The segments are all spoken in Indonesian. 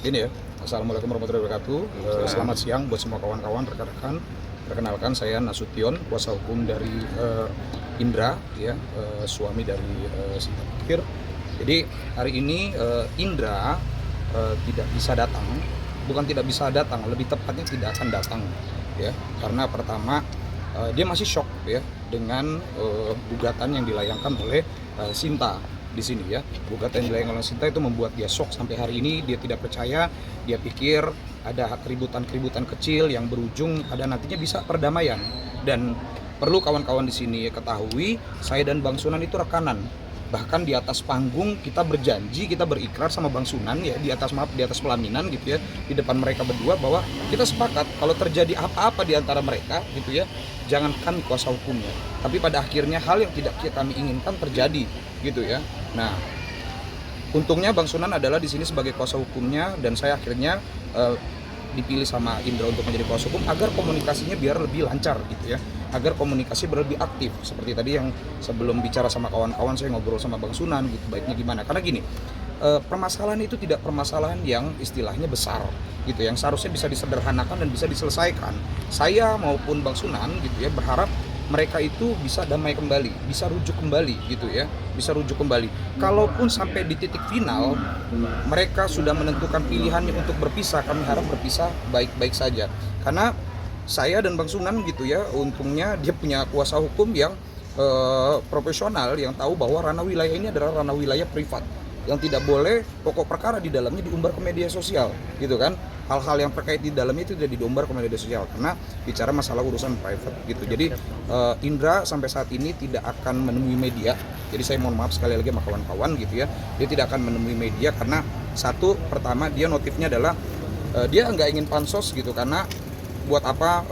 Ini ya, Assalamualaikum warahmatullahi wabarakatuh. Selamat siang buat semua kawan-kawan, rekan-rekan. Perkenalkan, saya Nasution, kuasa hukum dari Indra, ya, suami dari Sinta Bakir. Jadi hari ini Indra tidak bisa datang, bukan tidak bisa datang, lebih tepatnya tidak akan datang, ya, karena pertama dia masih shock ya dengan gugatan yang dilayangkan oleh Sinta di sini ya. Gugatan yang dilayangkan oleh Sinta itu membuat dia shock sampai hari ini. Dia tidak percaya, dia pikir ada keributan-keributan kecil yang berujung pada nantinya bisa perdamaian. Dan perlu kawan-kawan di sini ketahui, saya dan Bang Sunan itu rekanan. Bahkan di atas panggung kita berjanji, kita berikrar sama Bang Sunan ya, di atas pelaminan gitu ya, di depan mereka berdua, bahwa kita sepakat kalau terjadi apa-apa di antara mereka gitu ya, jangan kami kuasa hukumnya, tapi pada akhirnya hal yang tidak kami inginkan terjadi gitu ya. Nah, untungnya Bang Sunan adalah di sini sebagai kuasa hukumnya, dan saya akhirnya dipilih sama Indra untuk menjadi kuasa hukum agar komunikasinya biar lebih lancar gitu ya, agar komunikasi lebih aktif. Seperti tadi yang sebelum bicara sama kawan-kawan, saya ngobrol sama Bang Sunan gitu, baiknya gimana, karena gini, permasalahan itu tidak permasalahan yang istilahnya besar gitu, yang seharusnya bisa disederhanakan dan bisa diselesaikan. Saya maupun Bang Sunan gitu ya berharap mereka itu bisa damai kembali, bisa rujuk kembali gitu ya, bisa rujuk kembali. Kalaupun sampai di titik final mereka sudah menentukan pilihannya untuk berpisah, kami harap berpisah baik-baik saja. Karena saya dan Bang Sunan gitu ya, untungnya dia punya kuasa hukum yang profesional, yang tahu bahwa ranah wilayah ini adalah ranah wilayah privat, yang tidak boleh pokok perkara di dalamnya diumbar ke media sosial gitu kan. Hal-hal yang terkait di dalamnya itu tidak diumbar ke media sosial karena bicara masalah urusan private gitu. Jadi Indra sampai saat ini tidak akan menemui media. Jadi saya mohon maaf sekali lagi sama kawan-kawan gitu ya, dia tidak akan menemui media karena satu, pertama dia motifnya adalah dia nggak ingin pansos gitu, karena buat apa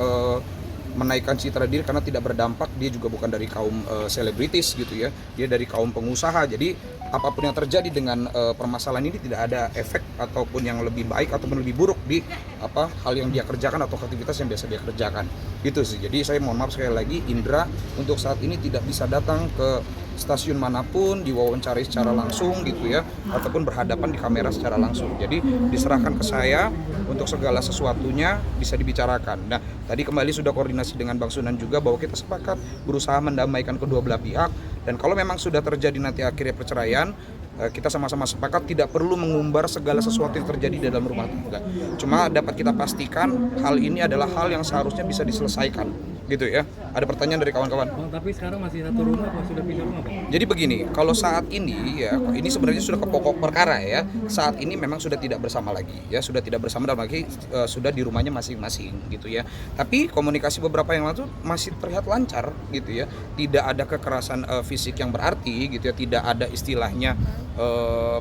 menaikkan citra diri karena tidak berdampak. Dia juga bukan dari kaum selebritis gitu ya, dia dari kaum pengusaha. Jadi apapun yang terjadi dengan permasalahan ini tidak ada efek ataupun yang lebih baik ataupun lebih buruk di hal yang dia kerjakan atau aktivitas yang biasa dia kerjakan gitu sih. Jadi saya mohon maaf sekali lagi, Indra untuk saat ini tidak bisa datang ke stasiun manapun, diwawancarai secara langsung gitu ya, ataupun berhadapan di kamera secara langsung. Jadi diserahkan ke saya untuk segala sesuatunya bisa dibicarakan. Nah, tadi kembali sudah koordinasi dengan Bang Sunan juga bahwa kita sepakat berusaha mendamaikan kedua belah pihak, dan kalau memang sudah terjadi nanti akhirnya perceraian, kita sama-sama sepakat tidak perlu mengumbar segala sesuatu yang terjadi di dalam rumah tangga. Cuma dapat kita pastikan hal ini adalah hal yang seharusnya bisa diselesaikan gitu ya. Ada pertanyaan dari kawan-kawan? Bang, tapi sekarang masih satu rumah apa sudah pindah rumah, Bang? Jadi begini, kalau saat ini ya, ini sebenarnya sudah ke pokok perkara ya. Saat ini memang sudah tidak bersama lagi ya, sudah tidak bersama dalam lagi, sudah di rumahnya masing-masing gitu ya. Tapi komunikasi beberapa yang lalu masih terlihat lancar gitu ya. Tidak ada kekerasan fisik yang berarti gitu ya, tidak ada istilahnya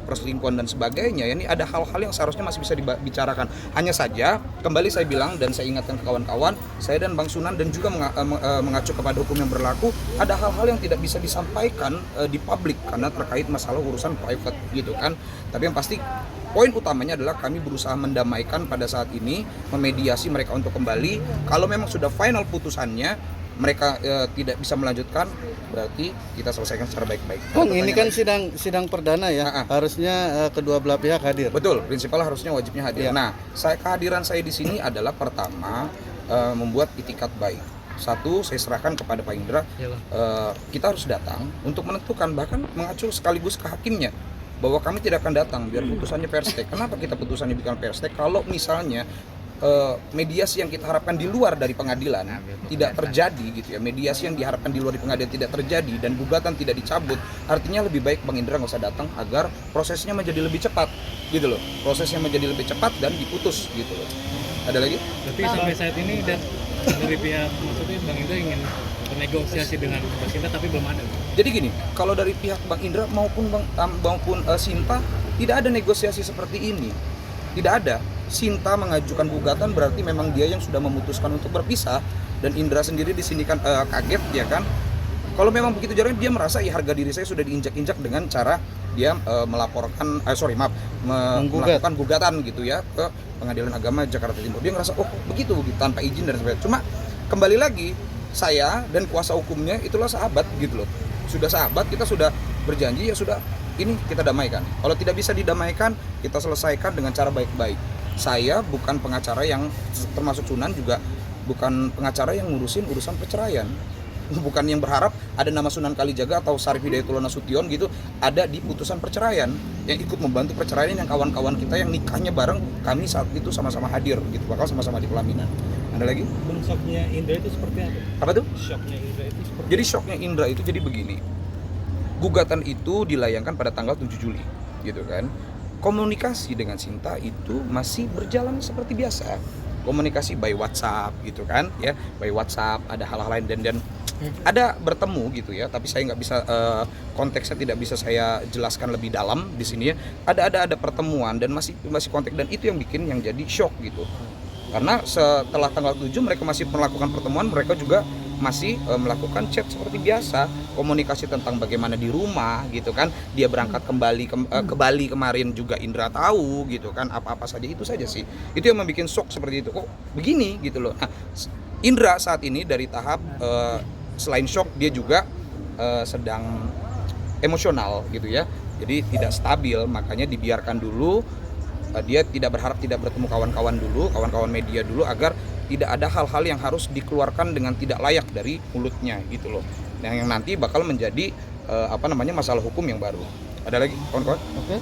perselingkuhan dan sebagainya. Ini ada hal-hal yang seharusnya masih bisa dibicarakan. Hanya saja kembali saya bilang dan saya ingatkan ke kawan-kawan, saya dan Bang Sunan dan juga mengacu kepada hukum yang berlaku, ada hal-hal yang tidak bisa disampaikan di publik karena terkait masalah urusan private gitu kan. Tapi yang pasti poin utamanya adalah kami berusaha mendamaikan pada saat ini, memediasi mereka untuk kembali. Kalau memang sudah final putusannya mereka tidak bisa melanjutkan, berarti kita selesaikan secara baik-baik. Bang, ini kan sidang perdana ya, harusnya kedua belah pihak hadir. Betul, prinsipal harusnya wajibnya hadir. Ya. Nah, kehadiran saya di sini adalah pertama membuat itikat baik. Satu, saya serahkan kepada Pak Indra, kita harus datang untuk menentukan, bahkan mengacu sekaligus ke hakimnya, bahwa kami tidak akan datang biar putusannya fair stake. Kenapa kita putusannya bukan fair stake? Kalau misalnya mediasi yang kita harapkan di luar dari pengadilan tidak terjadi gitu ya, mediasi yang diharapkan di luar di pengadilan tidak terjadi dan gugatan tidak dicabut, artinya lebih baik Bang Indra nggak usah datang agar prosesnya menjadi lebih cepat gitu loh, prosesnya menjadi lebih cepat dan diputus gitu loh. Ada lagi? Tapi sampai saat ini dari pihak, maksudnya Bang Indra ingin bernegosiasi dengan Mbak Sinta tapi belum ada. Jadi gini, kalau dari pihak Bang Indra maupun Sinta tidak ada negosiasi seperti ini, tidak ada. Sinta mengajukan gugatan berarti memang dia yang sudah memutuskan untuk berpisah, dan Indra sendiri di sini kan kaget ya kan. Kalau memang begitu caranya, dia merasa ya harga diri saya sudah diinjak-injak dengan cara dia melaporkan melakukan gugatan gitu ya ke Pengadilan Agama Jakarta Timur. Dia ngerasa begitu tanpa izin dan sebagainya. Cuma kembali lagi, saya dan kuasa hukumnya itulah sahabat gitu loh. Sudah sahabat, kita sudah berjanji, ya sudah ini kita damaikan. Kalau tidak bisa didamaikan, kita selesaikan dengan cara baik-baik. Saya bukan pengacara yang termasuk Sunan juga bukan pengacara yang ngurusin urusan perceraian. Bukan yang berharap ada nama Sunan Kalijaga atau Syarif Hidayatullah Nasution gitu ada di putusan perceraian yang ikut membantu perceraian yang kawan-kawan kita yang nikahnya bareng kami saat itu sama-sama hadir gitu, bakal sama-sama di pelaminan. Ada lagi? Shocknya Indra itu seperti apa? Apa tuh? Shocknya Indra itu seperti Jadi shocknya Indra itu jadi begini. Gugatan itu dilayangkan pada tanggal 7 Juli gitu kan. Komunikasi dengan Sinta itu masih berjalan seperti biasa. Komunikasi by WhatsApp gitu kan ya, by WhatsApp, ada hal-hal lain dan ada bertemu gitu ya, tapi saya nggak bisa konteksnya tidak bisa saya jelaskan lebih dalam di sini ya. Ada pertemuan dan masih konteks, dan itu yang bikin yang jadi shock gitu. Karena setelah tanggal 7 mereka masih melakukan pertemuan, mereka juga masih melakukan chat seperti biasa, komunikasi tentang bagaimana di rumah gitu kan. Dia berangkat kembali ke Bali kemarin juga Indra tahu gitu kan, apa-apa saja itu saja sih. Itu yang membuat shock seperti itu. Kok begini gitu loh. Nah, Indra saat ini dari tahap selain shock dia juga sedang emosional gitu ya. Jadi tidak stabil, makanya dibiarkan dulu. Dia tidak berharap tidak bertemu kawan-kawan media dulu agar tidak ada hal-hal yang harus dikeluarkan dengan tidak layak dari mulutnya gitu loh. Yang nanti bakal menjadi masalah hukum yang baru. Ada lagi kawan-kawan? Oke.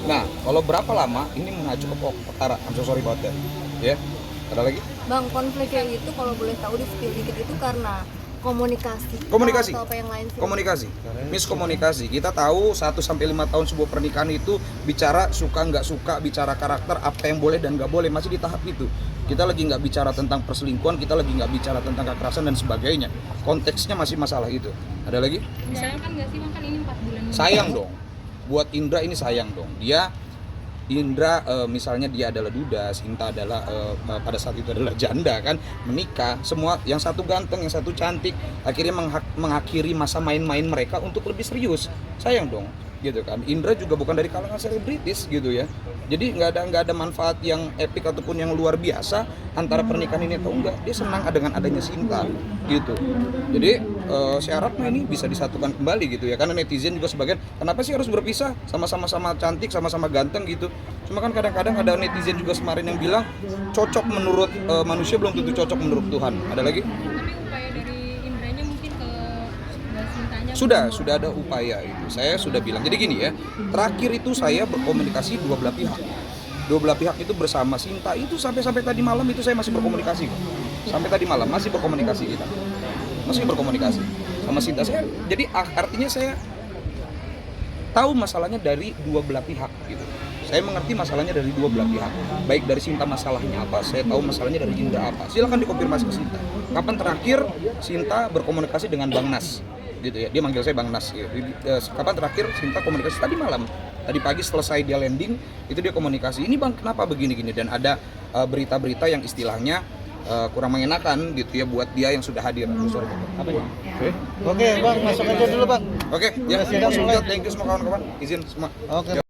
Nah, kalau berapa lama ini mengacu ke perkara. I'm so sorry about that. Ya. Ada lagi? Bang, konfliknya itu kalau boleh tahu di spill dikit itu karena komunikasi atau apa yang lain sih? Komunikasi, miskomunikasi. Kita tahu 1-5 tahun sebuah pernikahan itu bicara suka nggak suka, bicara karakter, apa yang boleh dan nggak boleh, masih di tahap itu. Kita lagi nggak bicara tentang perselingkuhan, kita lagi nggak bicara tentang kekerasan dan sebagainya. Konteksnya masih masalah itu. Ada lagi? Disayangkan nggak sih Bang, kan ini 4 bulan? Sayang dong. Buat Indra ini sayang dong. Indra misalnya dia adalah duda, Sinta adalah pada saat itu adalah janda kan, menikah, semua yang satu ganteng, yang satu cantik, akhirnya mengakhiri masa main-main mereka untuk lebih serius. Sayang dong gitu kan. Indra juga bukan dari kalangan selebritis gitu ya. Jadi nggak ada manfaat yang epik ataupun yang luar biasa antara pernikahan ini atau enggak. Dia senang dengan adanya Sinta gitu. Jadi saya harapnya ini bisa disatukan kembali gitu ya. Karena netizen juga sebagian, kenapa sih harus berpisah? Sama-sama cantik, sama-sama ganteng gitu. Cuma kan kadang-kadang ada netizen juga kemarin yang bilang cocok menurut manusia belum tentu cocok menurut Tuhan. Ada lagi? Tapi upaya dari Indranya mungkin ke Sintanya Sudah ada upaya itu. Saya sudah bilang. Jadi gini ya, terakhir itu saya berkomunikasi dua belah pihak. Dua belah pihak itu bersama Sinta itu sampai tadi malam itu saya masih berkomunikasi. Sampai tadi malam masih berkomunikasi kita. Masih berkomunikasi sama Sinta. Jadi artinya saya tahu masalahnya dari dua belah pihak gitu. Saya mengerti masalahnya dari dua belah pihak. Baik dari Sinta masalahnya apa, saya tahu masalahnya dari Indra apa. Silakan dikonfirmasi ke Sinta. Kapan terakhir Sinta berkomunikasi dengan Bang Nas? Gitu ya. Dia manggil saya Bang Nas gitu. Kapan terakhir Sinta komunikasi? Tadi malam. Tadi pagi selesai dia landing, itu dia komunikasi. Ini Bang, kenapa begini-gini? Dan ada berita-berita yang istilahnya kurang mengenakan gitu ya buat dia yang sudah hadir. Sorry. Apa ya? Oke, Bang, masuk aja dulu, Bang. Oke, ya. Thank you semua kawan-kawan. Izin semua. Oke.